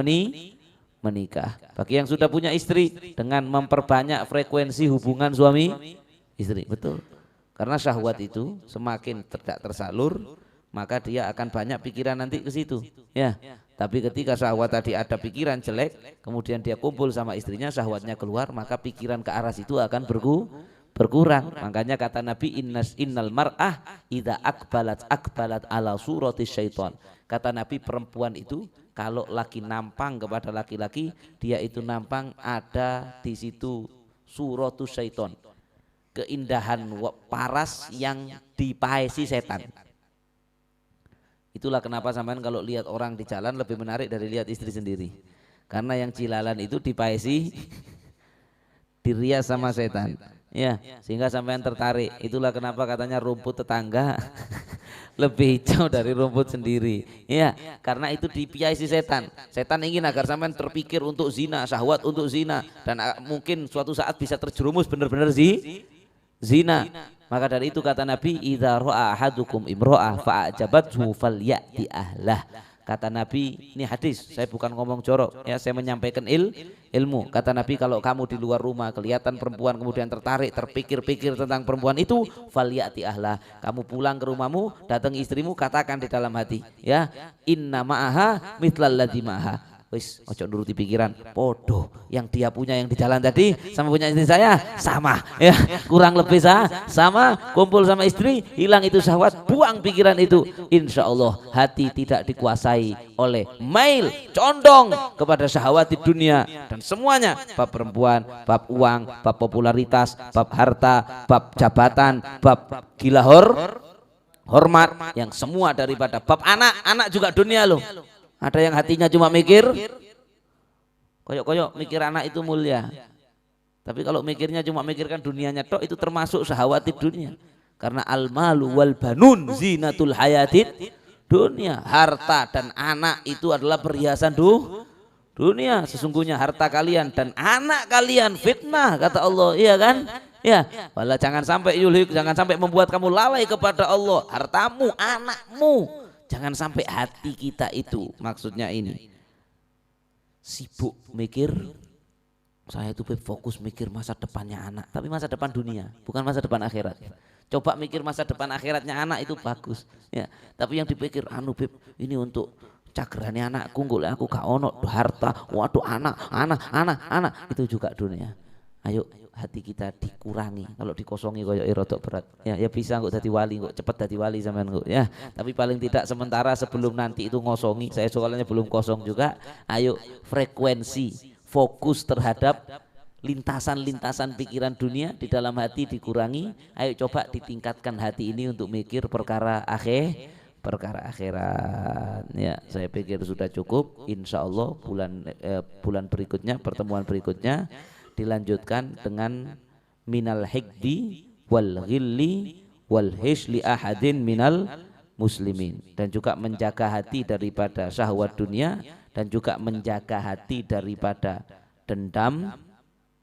menikah. Bagi yang sudah punya istri dengan memperbanyak frekuensi hubungan suami istri. Betul. Karena syahwat itu semakin tidak tersalur, maka dia akan banyak pikiran nanti ke situ. Ya. Tapi ketika syahwat tadi ada pikiran jelek, kemudian dia kumpul sama istrinya, syahwatnya keluar, maka pikiran ke arah situ akan berkurang. Makanya kata Nabi, innal mar'ah idza akbalat ala surati syaitan. Kata Nabi, perempuan itu kalau laki nampang kepada laki-laki, dia itu nampang ada di situ suratus syaitan, keindahan paras yang dipaesi setan. Itulah kenapa sampean kalau lihat orang di jalan lebih menarik dari lihat istri sendiri. Karena yang cilalan itu dipaesi dirias sama setan. Ya, sehingga sampean tertarik. Itulah kenapa katanya rumput tetangga lebih hijau dari rumput sendiri. Ya, karena itu dipiasi setan. Setan ingin agar sampean terpikir untuk zina, syahwat untuk zina, dan mungkin suatu saat bisa terjerumus benar-benar zina. Maka dari itu kata Nabi, idza ra'a ahadukum imra'ah fa'ajabathu falyati ahlah. Kata Nabi, ini hadis, saya bukan ngomong jorok ya, saya menyampaikan ilmu. Kata Nabi, kalau kamu di luar rumah kelihatan perempuan kemudian tertarik, terpikir-pikir tentang perempuan itu, falyati ahlah. Kamu pulang ke rumahmu, datang istrimu, katakan di dalam hati, ya, inna ma'aha mithlal ladzi ma'aha. Wis, ojo nuruti pikiran, podo yang dia punya yang di jalan tadi sama punya istri saya sama, ya kurang lebih sama. Kumpul sama istri, hilang itu syahwat, buang pikiran itu. Insya Allah hati tidak dikuasai oleh mail, condong kepada syahwat di dunia dan semuanya, bab perempuan, bab uang, bab popularitas, bab harta, bab jabatan, bab gila hormat, yang semua daripada bab anak juga dunia loh. Ada yang hatinya cuma mikir koyok-koyok mikir anak itu mulia. Tapi kalau mikirnya cuma mikirkan dunianya tok, itu termasuk syahwatid dunia. Karena al-malu wal banun zinatul hayatid dunia. Harta dan anak itu adalah perhiasan dunia. Sesungguhnya harta kalian dan anak kalian fitnah, kata Allah. Iya kan? Ya, wala jangan sampai yulik, jangan sampai membuat kamu lalai kepada Allah. Hartamu, anakmu, jangan sampai hati kita itu, maksudnya ini sibuk mikir. Saya itu fokus mikir masa depannya anak, tapi masa depan dunia, bukan masa depan akhirat. Coba mikir masa depan akhiratnya anak itu bagus, ya. Tapi yang dipikir Beb, ini untuk cagerane anakku, nggak aku gak ono harta, waduh anak itu juga dunia. Ayo hati kita dikurangi, kalau dikosongi koyo rodok berat. Ya bisa kok jadi wali, kok cepet jadi wali sampean kok ya. Tapi paling tidak sementara sebelum nanti itu ngosongi, saya soalnya belum kosong juga. Ayo frekuensi fokus terhadap lintasan-lintasan pikiran dunia di dalam hati dikurangi. Ayo coba ditingkatkan hati ini untuk mikir perkara akhirat. Ya, saya pikir sudah cukup. Insya Allah bulan berikutnya, pertemuan berikutnya dilanjutkan dengan minal hikdi wal ghilli wal hishli ahadin minal muslimin, dan juga menjaga hati daripada syahwat dunia, dan juga menjaga hati daripada dendam,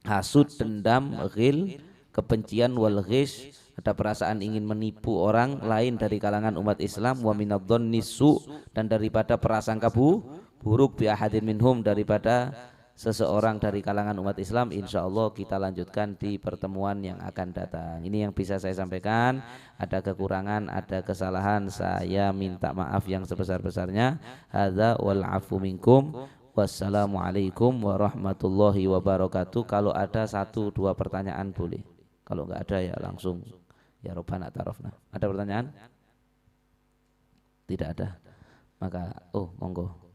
hasud, dendam, ghil, kebencian, wal ghish, ada perasaan ingin menipu orang lain dari kalangan umat Islam, wa minadhdhanni su, dan daripada prasangka buruk bi ahadin minhum, daripada seseorang dari kalangan umat Islam. Insya Allah kita lanjutkan di pertemuan yang akan datang. Ini yang bisa saya sampaikan. Ada kekurangan, ada kesalahan, saya minta maaf yang sebesar-besarnya. Hadza wal afu minkum. Wassalamualaikum warahmatullahi wabarakatuh. Kalau ada 1-2 pertanyaan boleh. Kalau enggak ada ya langsung ya Rabbana tarafna. Ada pertanyaan? Tidak ada. Maka monggo.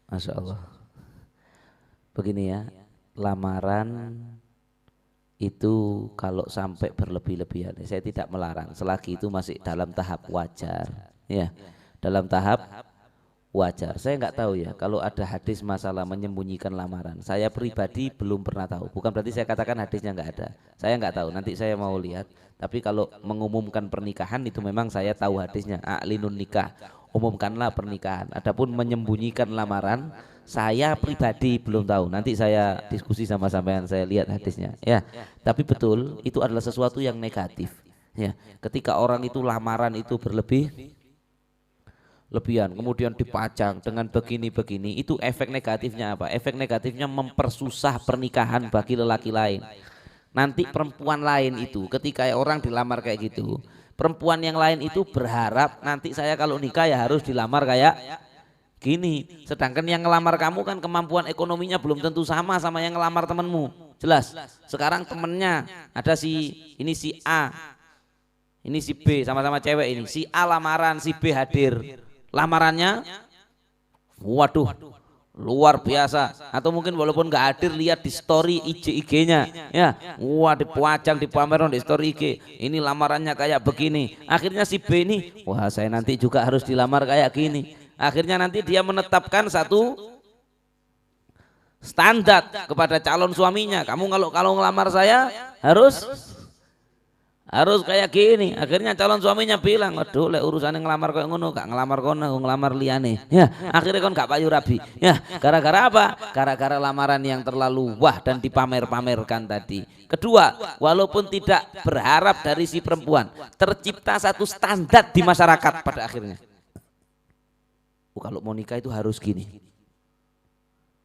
Masya Allah. Begini ya, lamaran itu kalau sampai berlebih-lebihan, saya tidak melarang selagi itu masih dalam tahap wajar, ya, dalam tahap wajar. Saya nggak tahu ya kalau ada hadis masalah menyembunyikan lamaran. Saya pribadi belum pernah tahu. Bukan berarti saya katakan hadisnya nggak ada. Saya nggak tahu. Nanti saya mau lihat. Tapi kalau mengumumkan pernikahan itu memang saya tahu hadisnya. A'linun nikah, umumkanlah pernikahan. Adapun menyembunyikan lamaran, saya pribadi belum tahu. Nanti saya diskusi sama sampean, saya lihat hadisnya. Ya, tapi betul itu adalah sesuatu yang negatif. Ya, ketika orang itu lamaran itu lebihan, kemudian dipajang dengan begini-begini, itu efek negatifnya apa? Efek negatifnya mempersusah pernikahan bagi lelaki lain. Nanti perempuan lain itu ketika orang dilamar kayak gitu, perempuan yang lain itu berharap nanti saya kalau nikah ya harus dilamar kayak gini. Sedangkan yang ngelamar kamu kan kemampuan ekonominya belum tentu sama yang ngelamar temenmu. Jelas. Sekarang temennya ada si A, ini si B, sama-sama cewek ini. Si A lamaran, si B hadir. Lamarannya, waduh, luar biasa. Atau mungkin walaupun nggak hadir, lihat di story IG-nya, ya, wah dipajang, dipamerin di story IG. Ini lamarannya kayak begini. Akhirnya si B ini, wah saya nanti juga harus dilamar kayak gini. Akhirnya nanti dia menetapkan satu standar kepada calon suaminya. Kamu kalau ngelamar saya harus kayak gini. Akhirnya calon suaminya bilang, waduh lek urusannya ngelamar kayak ngono, gak ngelamar kono, ngelamar liane. Ya, akhirnya kon gak payu rabi. Ya, gara-gara apa? Gara-gara lamaran yang terlalu wah dan dipamer-pamerkan tadi. Kedua, walaupun tidak berharap dari si perempuan, tercipta satu standar di masyarakat pada akhirnya. Kalau mau nikah itu harus gini.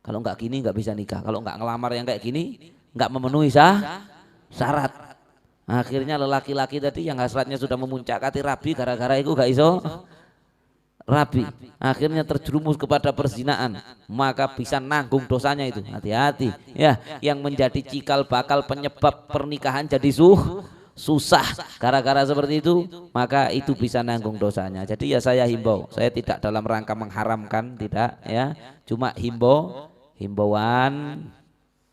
Kalau nggak gini nggak bisa nikah. Kalau nggak ngelamar yang kayak gini nggak memenuhi syarat. Akhirnya lelaki-laki tadi yang hasratnya sudah memuncak kati rabi gara-gara itu gak iso rabi, akhirnya terjerumus kepada perzinaan, maka bisa nanggung dosanya itu. Hati-hati ya, yang menjadi cikal bakal penyebab pernikahan jadi susah gara-gara seperti itu, maka itu bisa nanggung dosanya. Jadi ya saya himbau, saya tidak dalam rangka mengharamkan, tidak ya, cuma himbauan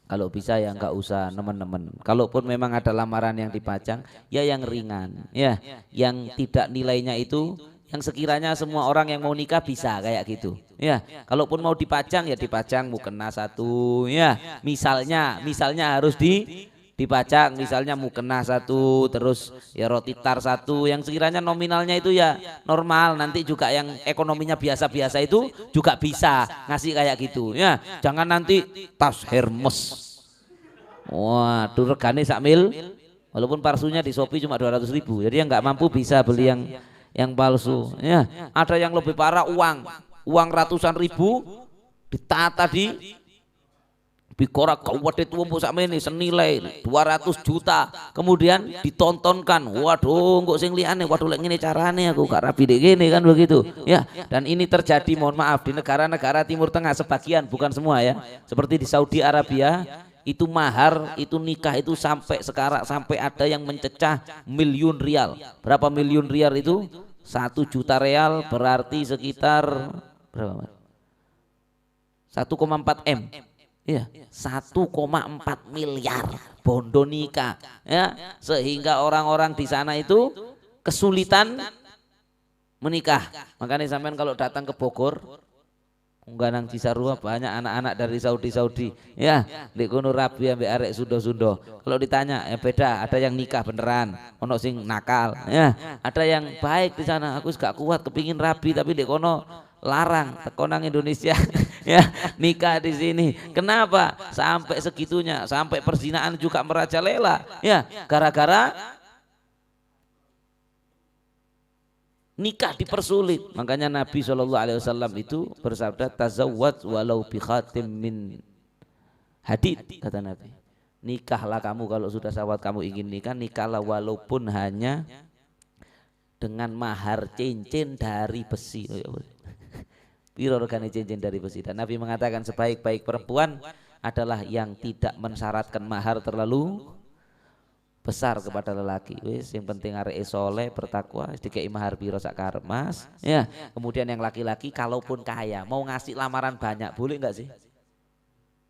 kalau bisa ya nggak usah teman-teman. Kalaupun memang ada lamaran yang dipajang, ya yang ringan, ya, yang tidak nilainya itu, yang sekiranya semua orang yang mau nikah bisa kayak gitu. Ya, kalaupun mau dipajang ya dipajang mukena satu, ya. Misalnya harus dipajang, misalnya mukena satu, terus ya roti tar satu, yang sekiranya nominalnya itu ya normal, nanti juga yang ekonominya biasa-biasa itu juga bisa ngasih kayak gitu ya. Jangan nanti tas Hermes, waduh regane sakmil, walaupun parsunya di Shopee cuma 200.000, jadi yang nggak mampu bisa beli yang palsu ya. Ada yang lebih parah, uang ratusan ribu ditata di bikorak kawat itu ini senilai 200 juta, kemudian ditontonkan, waduh kok sing liyane, waduh lek ngene carane aku gak rapi dek gini kan begitu ya. Dan ini terjadi, mohon maaf, di negara-negara Timur Tengah sebagian, bukan semua ya, seperti di Saudi Arabia itu mahar, itu nikah itu sampai sekarang, sampai ada yang mencecah miliun rial. Berapa miliun rial itu? 1 juta real berarti sekitar berapa? 1,4 M. Iya, 1,4 miliar bondo nikah ya, sehingga orang-orang di sana itu kesulitan menikah. Makanya sampean kalau datang ke Bogor, Ungganang Cisarua, banyak anak-anak dari Saudi ya, di kono rabi ambek arek sundo-sundo. Kalau ditanya ya beda, ada yang nikah beneran, ono sing nakal ya, ada yang baik di sana. Aku gak kuat kepingin rabi tapi di kono larang, tekonang Indonesia ya nikah di sini. Kenapa sampai segitunya, sampai perzinaan juga merajalela ya, gara-gara nikah dipersulit. Makanya Nabi SAW itu bersabda, tazawwad walau bi khatim min hadid, kata Nabi. Nikahlah kamu kalau sudah sahabat kamu ingin nikah, nikahlah walaupun hanya dengan mahar cincin dari besi. Piro regane cincin dari besi. Dan Nabi mengatakan sebaik-baik perempuan adalah yang tidak mensyaratkan mahar terlalu besar kepada lelaki. Wis yang penting arek soleh bertakwa, dikei mahar piro sak karep Mas. Ya, kemudian yang laki-laki kalaupun kaya, mau ngasih lamaran banyak boleh enggak sih?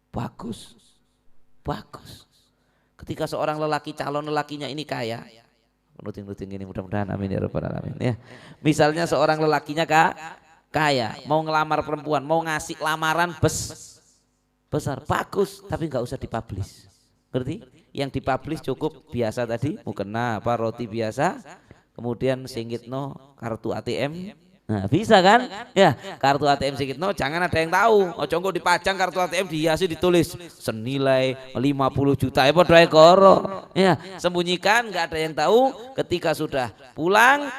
Bagus. Bagus. Ketika seorang lelaki, calon lelakinya ini kaya, nuting-nuting ini mudah-mudahan amin ya rabbal alamin ya. Misalnya seorang lelakinya kaya, mau ngelamar perempuan, mau ngasih lamaran besar, bagus, tapi nggak usah dipublish. Ngerti? Yang dipublish cukup biasa tadi, mukena apa roti biasa, kemudian singgitno kartu ATM. Nah, bisa kan? Ya, kartu ATM singgitno jangan ada yang tahu. Ojo engko dipajang kartu ATM dihiasi ditulis senilai 50 juta. Ya padha koro. Ya, sembunyikan, nggak ada yang tahu. Ketika sudah pulang,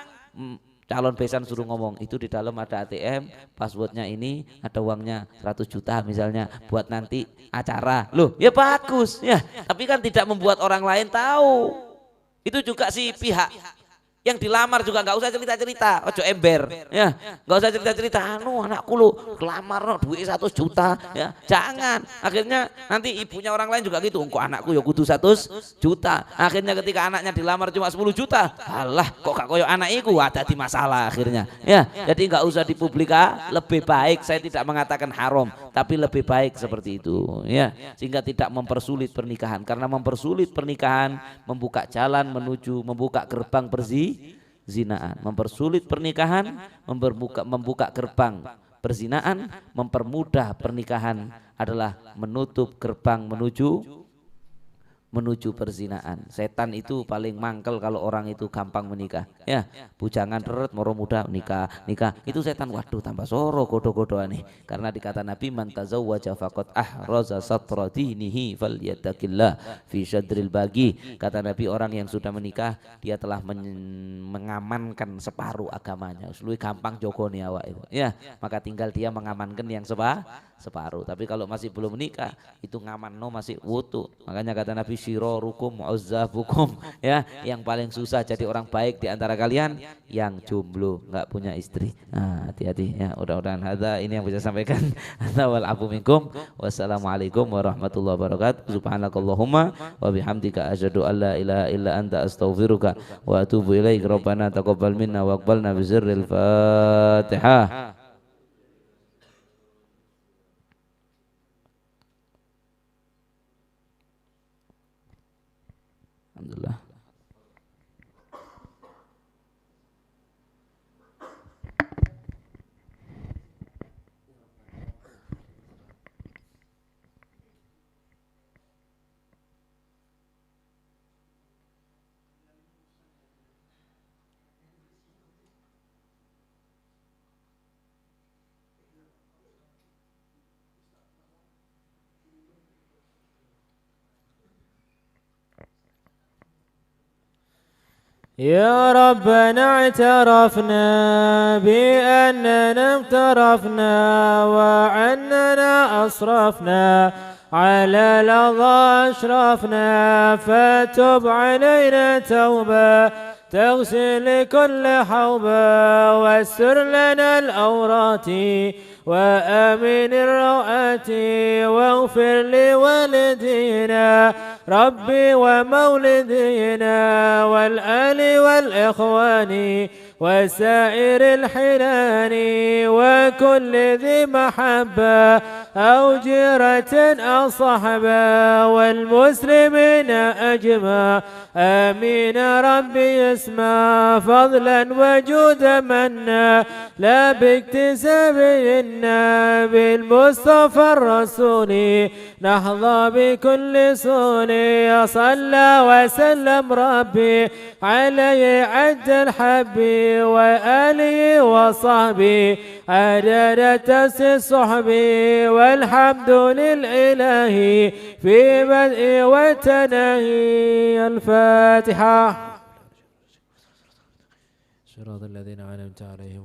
calon besan suruh ngomong, itu di dalam ada ATM, passwordnya ini, ada uangnya 100 juta misalnya buat nanti acara. Loh ya bagus ya, tapi kan tidak membuat orang lain tahu. Itu juga si pihak yang dilamar juga nggak usah cerita-cerita, ojo ember ya, nggak usah cerita-cerita, anu anakku lu kelamar no duit 100 juta ya, jangan. Akhirnya nanti ibunya orang lain juga gitu, kok anakku ya kudu 100 juta. Akhirnya ketika anaknya dilamar cuma 10 juta, alah kok gak koyo anak iku, ada di masalah akhirnya ya. Jadi nggak usah dipublika, lebih baik, saya tidak mengatakan haram, tapi lebih baik seperti itu ya, sehingga tidak mempersulit pernikahan. Karena mempersulit pernikahan membuka jalan menuju, membuka gerbang zinaan, mempersulit pernikahan, membuka gerbang perzinaan, mempermudah pernikahan adalah menutup gerbang menuju perzinaan. Setan itu paling mangkel kalau orang itu gampang menikah. Ya, bujangan deret moro muda nikah. Itu setan, waduh tambah soro godo-godoan nih. Karena dikata Nabi, man tazawwaja faqad ahraza satra dinihi falyattaqillah fi syadril bagi. Kata Nabi, orang yang sudah menikah dia telah mengamankan separuh agamanya. Luwih gampang jogone awak itu. Ya, maka tinggal dia mengamankan yang separuh. Tapi kalau masih belum menikah itu ngamanno masih wutu. Makanya kata Nabi, syirarukum uzzabukum ya, yang paling susah jadi orang baik di antara kalian yang jomblo, nggak punya istri. Nah, hati-hati ya. Mudah-mudahan hadza ini yang bisa sampaikan. Wal afu minkum. Wassalamualaikum warahmatullahi wabarakatuh. Subhanakallahumma wa bihamdika asyhadu an la ilaha illa anta astaghfiruka wa atubu ilaik. Rabbana taqabbal minna wa aqbalna bi sirril Fatihah. Alhamdulillah. يا ربنا اعترفنا بأننا اقترفنا وعننا أصرفنا على لظى أشرفنا فتب علينا توبة تغسل كل حوبة واستر لنا الأورات وآمن الروآت واغفر لوالدينا ربي ومولدينا والآل والإخوان وسائر الحنان وكل ذي محبة أو جيرة أو صحبة والمسلمين أجمع آمين ربي اسمع فضلا وجود منا لا باكتساب إنا بالمصطفى الرسول نحظى بكل سون صلى وسلم ربي عليه عد الحب وآله وصحبه عدد تأسيس صحبي والحمد للإله في بدء وتناهي. الفاتحة. صراط الذين أنعمت عليهم